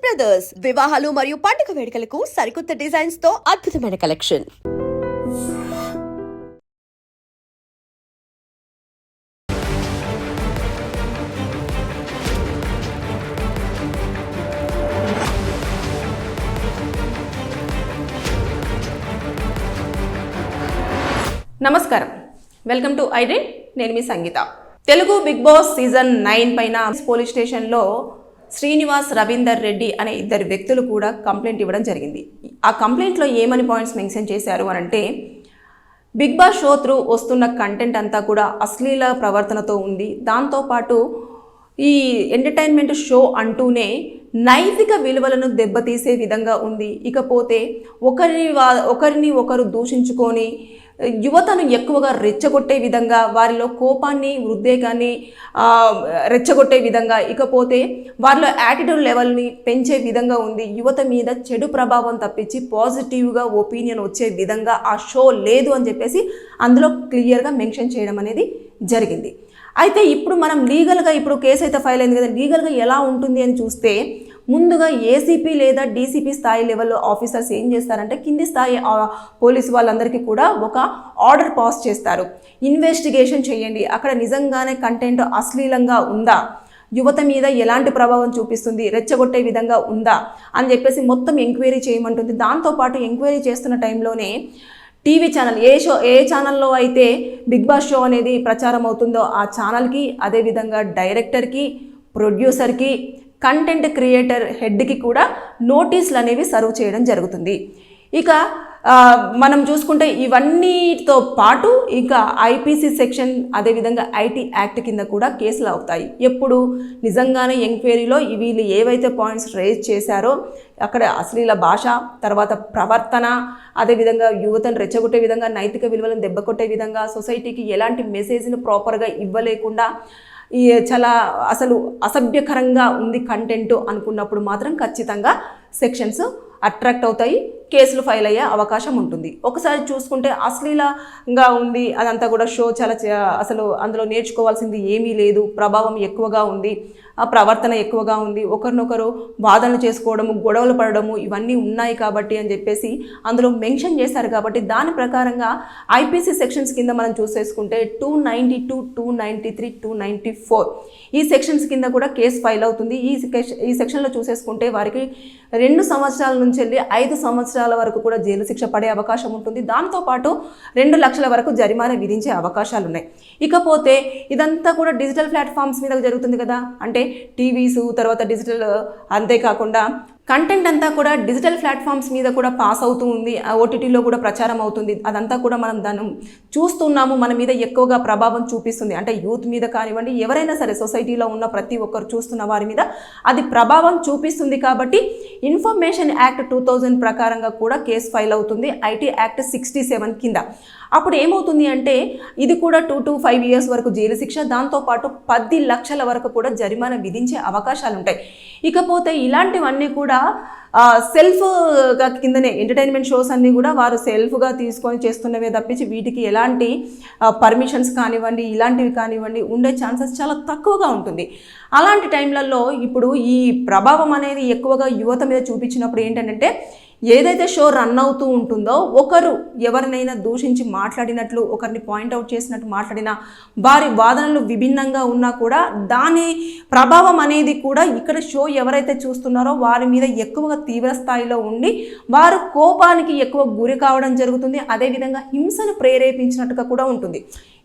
Brothers వివాహాలు మరియు పండుగ వేడుకలకు సరికొత్త డిజైన్స్ తో అద్భుతమైన కలెక్షన్. నమస్కారం, వెల్కమ్ టు ఐడ్రీమ్. నేను మీ సంగీత. తెలుగు బిగ్ బాస్ సీజన్ 9 పైన పోలీస్ స్టేషన్లో శ్రీనివాస్, రవీందర్ రెడ్డి అనే ఇద్దరు వ్యక్తులు కూడా కంప్లైంట్ ఇవ్వడం జరిగింది. ఆ కంప్లైంట్లో ఏమని పాయింట్స్ మెన్షన్ చేశారు అని అంటే, బిగ్ బాస్ షో త్రూ వస్తున్న కంటెంట్ అంతా కూడా అశ్లీల ప్రవర్తనతో ఉంది. దాంతోపాటు ఈ ఎంటర్టైన్మెంట్ షో అంటూనే నైతిక విలువలను దెబ్బతీసే విధంగా ఉంది. ఇకపోతే ఒకరిని ఒకరు దూషించుకొని యువతను ఎక్కువగా రెచ్చగొట్టే విధంగా, వారిలో కోపాన్ని, ఉద్రేకాన్ని రెచ్చగొట్టే విధంగా, ఇకపోతే వారిలో యాటిట్యూడ్ లెవెల్ని పెంచే విధంగా ఉంది. యువత మీద చెడు ప్రభావం తప్పించి పాజిటివ్గా ఒపీనియన్ వచ్చే విధంగా ఆ షో లేదు అని చెప్పేసి అందులో క్లియర్గా మెన్షన్ చేయడం అనేది జరిగింది. అయితే ఇప్పుడు మనం లీగల్గా ఇప్పుడు కేసు అయితే ఫైల్ అయింది కదా, లీగల్గా ఎలా ఉంటుంది అని చూస్తే, ముందుగా ఏసీపీ లేదా డీసీపీ స్థాయి లెవెల్లో ఆఫీసర్స్ ఏం చేస్తారంటే, కింది స్థాయి పోలీసు వాళ్ళందరికీ కూడా ఒక ఆర్డర్ పాస్ చేస్తారు. ఇన్వెస్టిగేషన్ చేయండి, అక్కడ నిజంగానే కంటెంట్ అశ్లీలంగా ఉందా, యువత మీద ఎలాంటి ప్రభావం చూపిస్తుంది, రెచ్చగొట్టే విధంగా ఉందా అని చెప్పేసి మొత్తం ఎంక్వైరీ చేయమంటుంది. దాంతోపాటు ఎంక్వైరీ చేస్తున్న టైంలోనే టీవీ ఛానల్ ఏ ఛానల్లో అయితే బిగ్ బాస్ షో అనేది ప్రచారం అవుతుందో ఆ ఛానల్కి, అదేవిధంగా డైరెక్టర్కి, ప్రొడ్యూసర్కి, కంటెంట్ క్రియేటర్ హెడ్కి కూడా నోటీసులు అనేవి సర్వ్ చేయడం జరుగుతుంది. ఇక మనం చూసుకుంటే ఇవన్నీతో పాటు ఇంకా ఐపీసీ సెక్షన్, అదేవిధంగా ఐటీ యాక్ట్ కింద కూడా కేసులు అవుతాయి. ఎప్పుడు నిజంగానే ఎంక్వైరీలో వీళ్ళు ఏవైతే పాయింట్స్ రేజ్ చేశారో అక్కడ అశ్లీల భాష, తర్వాత ప్రవర్తన, అదేవిధంగా యువతను రెచ్చగొట్టే విధంగా, నైతిక విలువలను దెబ్బకొట్టే విధంగా, సొసైటీకి ఎలాంటి మెసేజ్ను ప్రాపర్గా ఇవ్వలేకుండా చాలా అసలు అసభ్యకరంగా ఉంది కంటెంట్ అనుకున్నప్పుడు మాత్రం ఖచ్చితంగా సెక్షన్స్ అట్రాక్ట్ అవుతాయి, కేసులు ఫైల్ అయ్యే అవకాశం ఉంటుంది. ఒకసారి చూసుకుంటే అశ్లీలంగా ఉంది అదంతా కూడా షో, చాలా అసలు అందులో నేర్చుకోవాల్సింది ఏమీ లేదు, ప్రభావం ఎక్కువగా ఉంది, ఆ ప్రవర్తన ఎక్కువగా ఉంది, ఒకరినొకరు వాదనలు చేసుకోవడము, గొడవలు పడడము ఇవన్నీ ఉన్నాయి కాబట్టి అని చెప్పేసి అందులో మెన్షన్ చేశారు. కాబట్టి దాని ప్రకారంగా ఐపీసీ సెక్షన్స్ కింద మనం చూసేసుకుంటే 292, 293, 294 ఈ సెక్షన్స్ కింద కూడా కేసు ఫైల్ అవుతుంది. ఈ సెక్షన్లో చూసేసుకుంటే వారికి 2 సంవత్సరాల నుంచి వెళ్ళి 5 సంవత్సరాల వరకు కూడా జైలు శిక్ష పడే అవకాశం ఉంటుంది. దాంతోపాటు 2 లక్షల వరకు జరిమానా విధించే అవకాశాలు ఉన్నాయి. ఇకపోతే ఇదంతా కూడా డిజిటల్ ప్లాట్ఫామ్స్ మీద జరుగుతుంది కదా, అంటే టీవీస్, తర్వాత డిజిటల్, అంతేకాకుండా కంటెంట్ అంతా కూడా డిజిటల్ ప్లాట్ఫామ్స్ మీద కూడా పాస్ అవుతూ ఉంది, ఓటీటీలో కూడా ప్రచారం అవుతుంది. అదంతా కూడా మనం దాన్ని చూస్తున్నాము, మన మీద ఎక్కువగా ప్రభావం చూపిస్తుంది. అంటే యూత్ మీద కానివ్వండి, ఎవరైనా సరే సొసైటీలో ఉన్న ప్రతి ఒక్కరు చూస్తున్న వారి మీద అది ప్రభావం చూపిస్తుంది. కాబట్టి ఇన్ఫర్మేషన్ యాక్ట్ 2000 ప్రకారంగా కూడా కేసు ఫైల్ అవుతుంది, ఐటీ యాక్ట్ 67 కింద. అప్పుడు ఏమవుతుంది అంటే ఇది కూడా 2 to 5 years వరకు జైలు శిక్ష, దాంతోపాటు 10 లక్షల వరకు కూడా జరిమానా విధించే అవకాశాలు ఉంటాయి. ఇకపోతే ఇలాంటివన్నీ కూడా సెల్ఫ్గా కిందనే ఎంటర్టైన్మెంట్ షోస్ అన్నీ కూడా వారు సెల్ఫ్గా తీసుకొని చేస్తున్నవే తప్పించి వీటికి ఎలాంటి పర్మిషన్స్ కానివ్వండి, ఇలాంటివి కానివ్వండి ఉండే ఛాన్సెస్ చాలా తక్కువగా ఉంటుంది. అలాంటి టైంలలో ఇప్పుడు ఈ ప్రభావం అనేది ఎక్కువగా యువత మీద చూపించినప్పుడు ఏంటంటే, ఏదైతే షో రన్ అవుతూ ఉంటుందో ఒకరు ఎవరినైనా దూషించి మాట్లాడినట్లు, ఒకరిని పాయింట్అవుట్ చేసినట్టు మాట్లాడినా, వారి వాదనలు విభిన్నంగా ఉన్నా కూడా దాని ప్రభావం అనేది కూడా ఇక్కడ షో ఎవరైతే చూస్తున్నారో వారి మీద ఎక్కువగా తీవ్ర స్థాయిలో ఉండి వారు కోపానికి ఎక్కువ గురి కావడం జరుగుతుంది. అదేవిధంగా హింసను ప్రేరేపించినట్టుగా కూడా ఉంటుంది.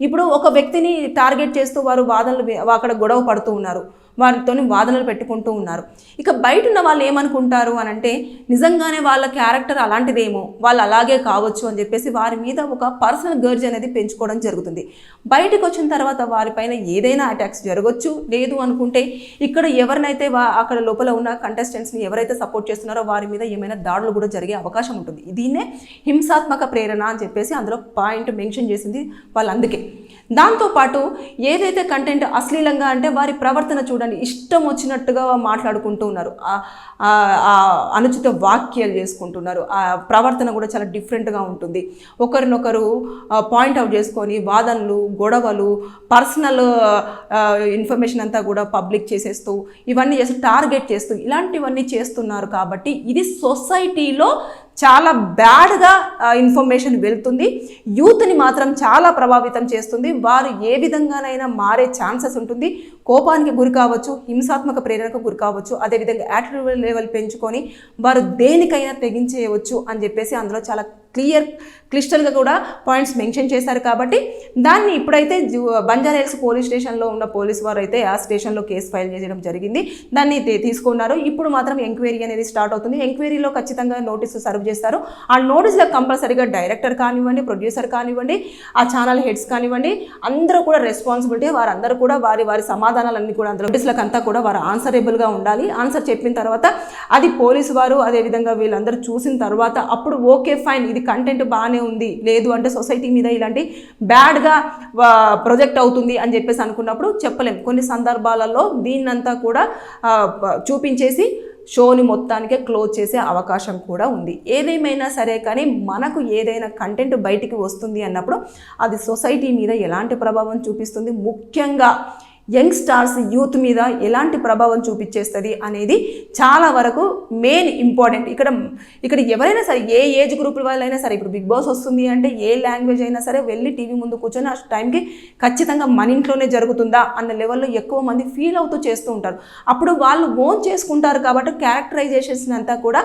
ఇప్పుడు ఒక వ్యక్తిని టార్గెట్ చేస్తూ వారు వాదనలు అక్కడ గొడవ పడుతూ ఉన్నారు, వారితో వాదనలు పెట్టుకుంటూ ఉన్నారు. ఇక బయట ఉన్న వాళ్ళు ఏమనుకుంటారు అని అంటే, నిజంగానే వాళ్ళ క్యారెక్టర్ అలాంటిదేమో, వాళ్ళు అలాగే కావచ్చు అని చెప్పేసి వారి మీద ఒక పర్సనల్ గర్జ్ అనేది పెంచుకోవడం జరుగుతుంది. బయటకు వచ్చిన తర్వాత వారిపైన ఏదైనా అటాక్స్ జరగవచ్చు. లేదు అనుకుంటే ఇక్కడ ఎవరినైతే అక్కడ లోపల ఉన్న కంటెస్టెంట్స్ని ఎవరైతే సపోర్ట్ చేస్తున్నారో వారి మీద ఏమైనా దాడులు కూడా జరిగే అవకాశం ఉంటుంది. దీన్నే హింసాత్మక ప్రేరణ అని చెప్పేసి అందులో పాయింట్ మెన్షన్ చేసింది వాళ్ళు. అందుకే దాంతోపాటు ఏదైతే కంటెంట్ అశ్లీలంగా అంటే వారి ప్రవర్తన చూడండి, చూడండి ఇష్టం వచ్చినట్టుగా మాట్లాడుకుంటూ ఉన్నారు, అనుచిత వ్యాఖ్యలు చేసుకుంటున్నారు, ఆ ప్రవర్తన కూడా చాలా డిఫరెంట్గా ఉంటుంది. ఒకరినొకరు పాయింట్అవుట్ చేసుకొని వాదనలు, గొడవలు, పర్సనల్ ఇన్ఫర్మేషన్ అంతా కూడా పబ్లిక్ చేసేస్తూ ఇవన్నీ చేస్తూ టార్గెట్ చేస్తూ ఇలాంటివన్నీ చేస్తున్నారు. కాబట్టి ఇది సొసైటీలో చాలా బ్యాడ్గా ఇన్ఫర్మేషన్ వెళ్తుంది, యూత్ని మాత్రం చాలా ప్రభావితం చేస్తుంది. వారు ఏ విధంగానైనా మారే ఛాన్సెస్ ఉంటుంది, కోపానికి గురి కావచ్చు, హింసాత్మక ప్రేరణకు గురి కావచ్చు, అదేవిధంగా యాటిట్యూడ్ లెవెల్ పెంచుకొని వారు దేనికైనా తెగించేయవచ్చు అని చెప్పేసి అందులో చాలా క్లిస్టల్గా కూడా పాయింట్స్ మెన్షన్ చేశారు. కాబట్టి దాన్ని ఇప్పుడైతే బంజారాహిల్స్ పోలీస్ స్టేషన్లో ఉన్న పోలీస్ వారు అయితే ఆ స్టేషన్లో కేసు ఫైల్ చేయడం జరిగింది, దాన్ని తీసుకున్నారు. ఇప్పుడు మాత్రం ఎంక్వైరీ అనేది స్టార్ట్ అవుతుంది. ఎంక్వైరీలో ఖచ్చితంగా నోటీసు సర్వ్ చేస్తారు. ఆ నోటీసులో కంపల్సరీగా డైరెక్టర్ కానివ్వండి, ప్రొడ్యూసర్ కానివ్వండి, ఆ ఛానల్ హెడ్స్ కానివ్వండి, అందరూ కూడా రెస్పాన్సిబిలిటీ, వారందరూ కూడా వారి సమాధానాలన్నీ కూడా అందులో నోటీసులకు అంతా కూడా వారు ఆన్సరబుల్గా ఉండాలి. ఆన్సర్ చెప్పిన తర్వాత అది పోలీసు వారు అదేవిధంగా వీళ్ళందరూ చూసిన తర్వాత అప్పుడు ఓకే ఫైన్, ఇది కంటెంట్ బాగానే ఉంది, లేదు అంటే సొసైటీ మీద ఇలాంటి బ్యాడ్గా ప్రొజెక్ట్ అవుతుంది అని చెప్పేసి అనుకున్నప్పుడు చెప్పలేం. కొన్ని సందర్భాలలో దీన్నంతా కూడా చూపించేసి షోని మొత్తానికే క్లోజ్ చేసే అవకాశం కూడా ఉంది. ఏదేమైనా సరే కానీ మనకు ఏదైనా కంటెంట్ బయటికి వస్తుంది అన్నప్పుడు అది సొసైటీ మీద ఎలాంటి ప్రభావం చూపిస్తుంది, ముఖ్యంగా యంగ్స్టార్స్ యూత్ మీద ఎలాంటి ప్రభావం చూపించేస్తుంది అనేది చాలా వరకు మెయిన్ ఇంపార్టెంట్. ఇక్కడ ఎవరైనా సరే ఏ ఏజ్ గ్రూప్ వాళ్ళైనా సరే, ఇప్పుడు బిగ్ బాస్ వస్తుంది అంటే ఏ లాంగ్వేజ్ అయినా సరే వెళ్ళి టీవీ ముందు కూర్చొని ఆ టైంకి ఖచ్చితంగా మన ఇంట్లోనే జరుగుతుందా అన్న లెవెల్లో ఎక్కువ మంది ఫీల్ అవుతూ చేస్తూ ఉంటారు. అప్పుడు వాళ్ళు ఓన్ చేసుకుంటారు కాబట్టి క్యారెక్టరైజేషన్స్ అంతా కూడా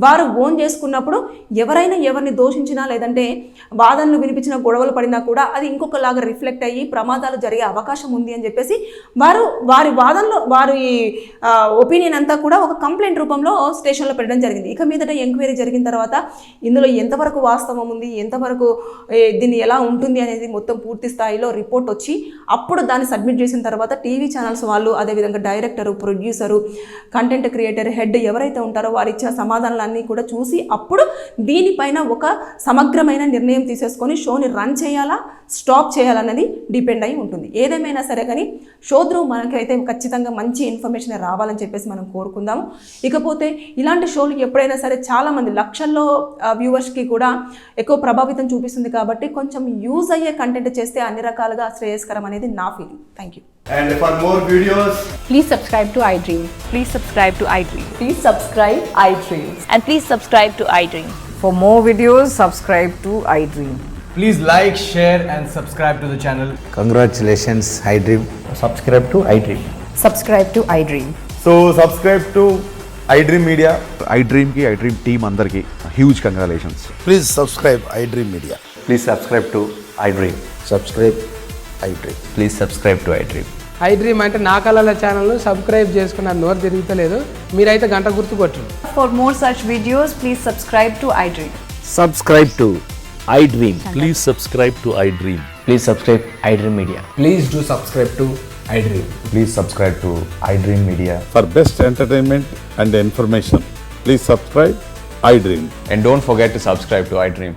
వారు ఓన్ చేసుకున్నప్పుడు ఎవరైనా ఎవరిని దోషించినా లేదంటే వాదనలు వినిపించిన గొడవలు పడినా కూడా అది ఇంకొకలాగా రిఫ్లెక్ట్ అయ్యి ప్రమాదాలు జరిగే అవకాశం ఉంది అని చెప్పేసి వారి వాదనలో వారి ఒపీనియన్ అంతా కూడా ఒక కంప్లైంట్ రూపంలో స్టేషన్లో పెట్టడం జరిగింది. ఇక మీదట ఎంక్వైరీ జరిగిన తర్వాత ఇందులో ఎంతవరకు వాస్తవం ఉంది, ఎంతవరకు దీన్ని ఎలా ఉంటుంది అనేది మొత్తం పూర్తి స్థాయిలో రిపోర్ట్ వచ్చి అప్పుడు దాన్ని సబ్మిట్ చేసిన తర్వాత టీవీ ఛానల్స్ వాళ్ళు, అదేవిధంగా director, producer, content creator, head ఎవరైతే ఉంటారో వారు ఇచ్చిన సమాధానాలన్నీ కూడా చూసి అప్పుడు దీనిపైన ఒక సమగ్రమైన నిర్ణయం తీసేసుకొని షోని రన్ చేయాలా, స్టాప్ చేయాలన్నది డిపెండ్ అయి ఉంటుంది. ఏదేమైనా సరే కానీ షో త్రూ మనకైతే ఖచ్చితంగా మంచి ఇన్ఫర్మేషన్ రావాలని చెప్పేసి మనం కోరుకుందాము. ఇకపోతే ఇలాంటి షోలు ఎప్పుడైనా సరే చాలామంది లక్షల్లో వ్యూవర్స్కి కూడా ఎక్కువ ప్రభావితం చూపిస్తుంది. కాబట్టి కొంచెం యూజ్ అయ్యే కంటెంట్ చేస్తే అన్ని రకాలుగా శ్రేయస్కరం అనేది నా feeling. Thank you. And for more videos, Please subscribe to iDream. Please subscribe to iDream. Please subscribe iDream. And please subscribe to iDream. For more videos, subscribe to iDream. please like, share and subscribe to the channel. Congratulations, iDream. Subscribe to iDream. Subscribe to iDream. So subscribe to iDream Media. iDream ki iDream team andarki huge congratulations. Please subscribe iDream Media. Please subscribe to iDream. Subscribe iDream. Please subscribe to iDream. iDream అంటే నా కళల ఛానల్ను subscribe చేసుకున్న నోరు తిరుగుతలేదు, మీరైతే గంట గుర్తు కొట్టండి. For more such videos, please subscribe to iDream. Subscribe to iDream. Please subscribe to iDream. Please subscribe iDream Media. Please do subscribe to iDream. Please subscribe to iDream Media. For best entertainment and information, please subscribe iDream. And don't forget to subscribe to iDream.